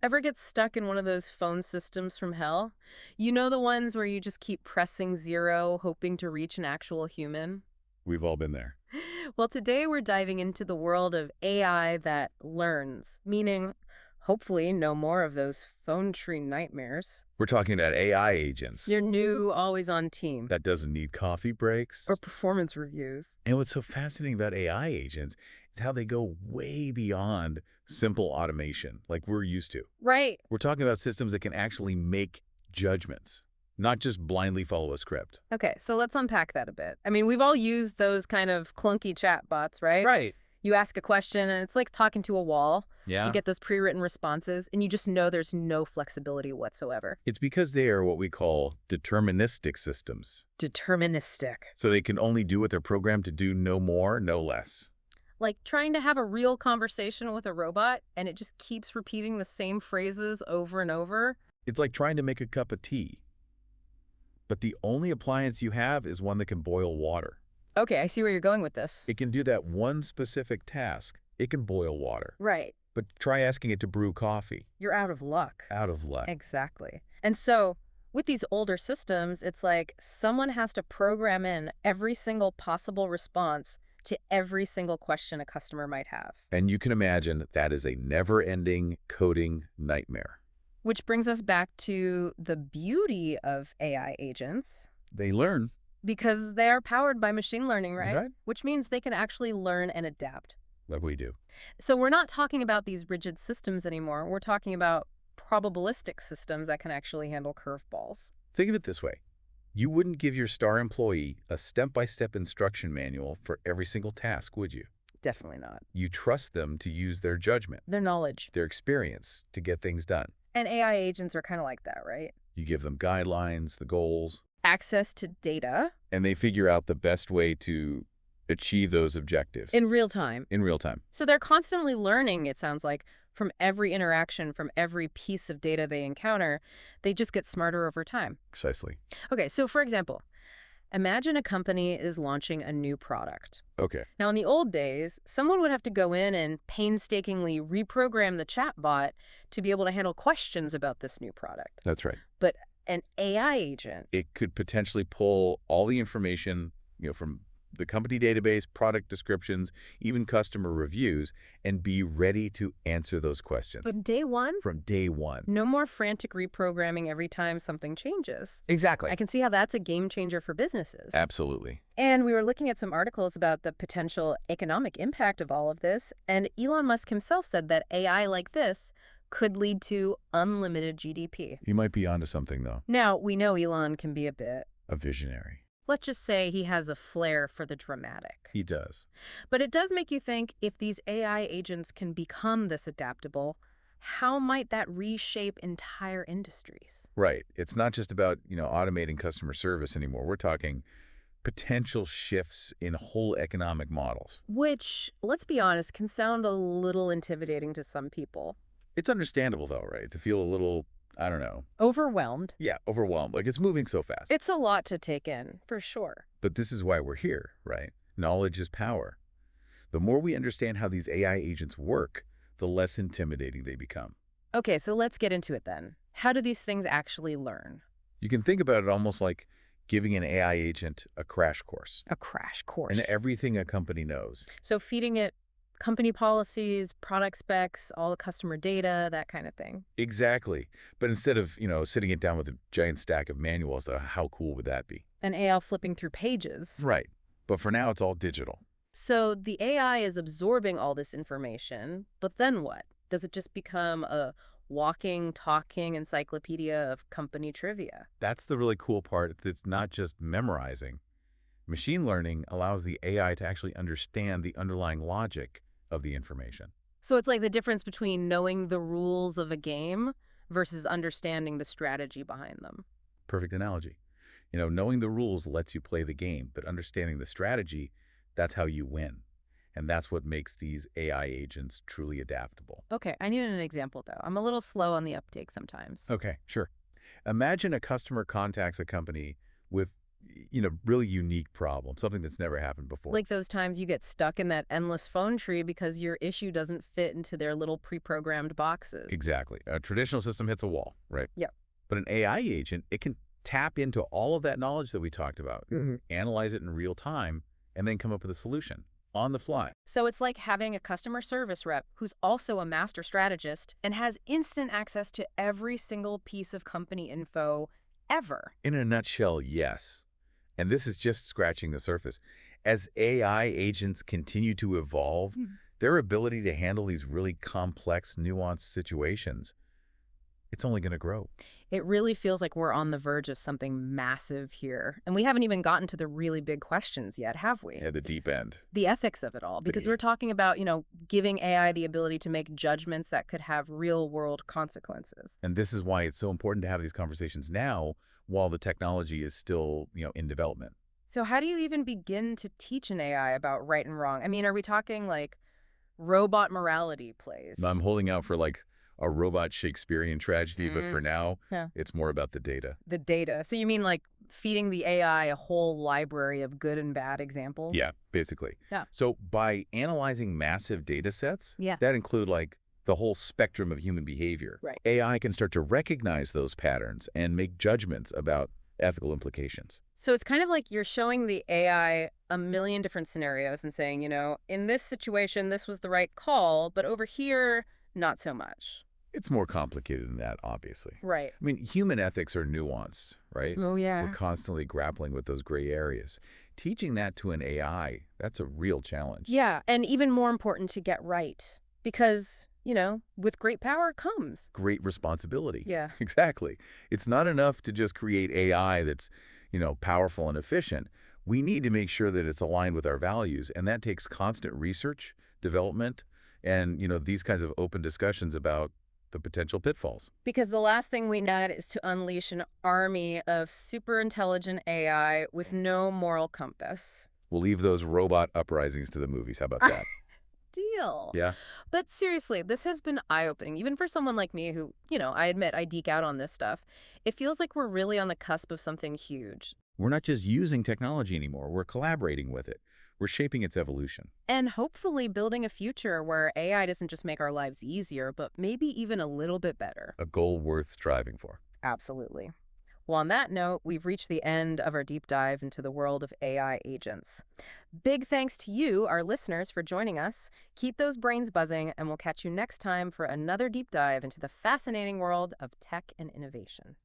Ever get stuck in one of those phone systems from hell? You know, the ones where you just keep pressing zero, hoping to reach an actual human? We've all been there. Well, today we're diving into the world of AI that learns, meaning, hopefully, no more of those phone tree nightmares. We're talking about AI agents Your new, always on team, that doesn't need coffee or breaks. performance reviews. And what's so fascinating about AI agents is how they go way beyond simple automation like we're used to. Right. We're talking about systems that can actually make judgments, not just blindly follow a script. Okay, so let's unpack that a bit. I mean, we've all used those kind of clunky chatbots, right? Right. You ask a question and it's like talking to a wall. You Yeah? get those pre-written responses and you just know there's no flexibility whatsoever. It's because they are what we call deterministic systems. Deterministic. So they can only do what they're programmed to do, no more, no less. Like trying to have a real conversation with a robot and it just keeps repeating the same phrases over and over. It's like trying to make a cup of tea, but the only appliance you have is one that can boil water. Okay, I see where you're going with this. It can do that one specific task. It can boil water. Right. But try asking it to brew coffee. You're out of luck. Out of luck. Exactly. And so with these older systems, it's like someone has to program in every single possible response to every single question a customer might have. And you can imagine that is a never-ending coding nightmare. Which brings us back to the beauty of AI agents, They learn. because they are powered by machine learning, right? Right. Which means they can actually learn and adapt. Like we do. So we're not talking about these rigid systems anymore. We're talking about probabilistic systems that can actually handle curveballs. Think of it this way. You wouldn't give your star employee a step-by-step instruction manual for every single task, would you? Definitely not. You trust them to use their judgment, Their knowledge. their experience to get things done. And AI agents are kind of like that, right? You give them guidelines, the goals, Access to data and they figure out the best way to achieve those objectives in real time. in real time. So they're constantly learning, it sounds like, from every interaction, from every piece of data they encounter. They just get smarter over time. Precisely. Okay, so for example, imagine a company is launching a new product. Okay. Now, in the old days, someone would have to go in and painstakingly reprogram the chatbot to be able to handle questions about this new product. That's right. But an AI agent, It could potentially pull all the information, from the company database, product descriptions, even customer reviews, and be ready to answer those questions but day one, from day one. no more frantic reprogramming every time something changes. Exactly. I can see how that's a game changer for businesses. Absolutely. And we were looking at some articles about the potential economic impact of all of this, and Elon Musk himself said that AI like this could lead to unlimited GDP. You might be onto something, though. Now, we know Elon can be a bit, A visionary. let's just say he has a flair for the dramatic. He does. But it does make you think, if these AI agents can become this adaptable, how might that reshape entire industries? Right. It's not just about, automating customer service anymore. We're talking potential shifts in whole economic models. Which, let's be honest, can sound a little intimidating to some people. It's understandable, though, right? To feel a little, I don't know. Overwhelmed. Yeah, overwhelmed. Like it's moving so fast. It's a lot to take in, for sure. But this is why we're here, right? Knowledge is power. The more we understand how these AI agents work, the less intimidating they become. Okay, so let's get into it then. How do these things actually learn? You can think about it almost like giving an AI agent a crash course A crash course. and everything a company knows. So feeding it company policies, product specs, all the customer data, that kind of thing. Exactly. But instead of, sitting it down with a giant stack of manuals, how cool would that be? And AI flipping through pages. Right. But for now, it's all digital. So the AI is absorbing all this information, but then what? Does it just become a walking, talking encyclopedia of company trivia? That's the really cool part. It's not just memorizing. Machine learning allows the AI to actually understand the underlying logic of the information. So it's like the difference between knowing the rules of a game versus understanding the strategy behind them. Perfect analogy. Knowing the rules lets you play the game, but understanding the strategy, that's how you win. And that's what makes these AI agents truly adaptable. Okay, I need an example, though. I'm a little slow on the uptake sometimes. Okay, sure. Imagine a customer contacts a company with really unique problem, something that's never happened before. Like those times you get stuck in that endless phone tree because your issue doesn't fit into their little pre-programmed boxes. Exactly. A traditional system hits a wall, right? Yep. But an AI agent, it can tap into all of that knowledge that we talked about, analyze it in real time, and then come up with a solution on the fly. So it's like having a customer service rep who's also a master strategist and has instant access to every single piece of company info ever. In a nutshell, yes. And this is just scratching the surface. As AI agents continue to evolve, their ability to handle these really complex, nuanced situations, it's only going to grow. It really feels like we're on the verge of something massive here. And we haven't even gotten to the really big questions yet, have we? At the deep end. The ethics of it all, because we're talking about, giving AI the ability to make judgments that could have real world consequences. And this is why it's so important to have these conversations now while the technology is still, in development. So how do you even begin to teach an AI about right and wrong? I mean, are we talking like robot morality plays? I'm holding out for like a robot Shakespearean tragedy, but for now, Yeah. it's more about the data. The data. So you mean like feeding the AI a whole library of good and bad examples? Yeah, basically. Yeah. So by analyzing massive data sets Yeah. that include like the whole spectrum of human behavior, Right. AI can start to recognize those patterns and make judgments about ethical implications. So it's kind of like you're showing the AI a million different scenarios and saying, in this situation, this was the right call, but over here, not so much. It's more complicated than that, obviously. Right. I mean, human ethics are nuanced, right? Oh, yeah. We're constantly grappling with those gray areas. Teaching that to an AI, that's a real challenge. Yeah, and even more important to get right because, with great power comes. Great responsibility. Yeah. Exactly. It's not enough to just create AI that's, powerful and efficient. We need to make sure that it's aligned with our values, and that takes constant research, development, and, these kinds of open discussions about the potential pitfalls. Because the last thing we need is to unleash an army of super intelligent AI with no moral compass. We'll leave those robot uprisings to the movies. How about that? Deal. Yeah. But seriously, this has been eye-opening, even for someone like me who, I admit I geek out on this stuff. It feels like we're really on the cusp of something huge. We're not just using technology anymore. We're collaborating with it. We're shaping its evolution. And hopefully building a future where AI doesn't just make our lives easier, but maybe even a little bit better. A goal worth striving for. Absolutely. Well, on that note, we've reached the end of our deep dive into the world of AI agents. Big thanks to you, our listeners, for joining us. Keep those brains buzzing, and we'll catch you next time for another deep dive into the fascinating world of tech and innovation.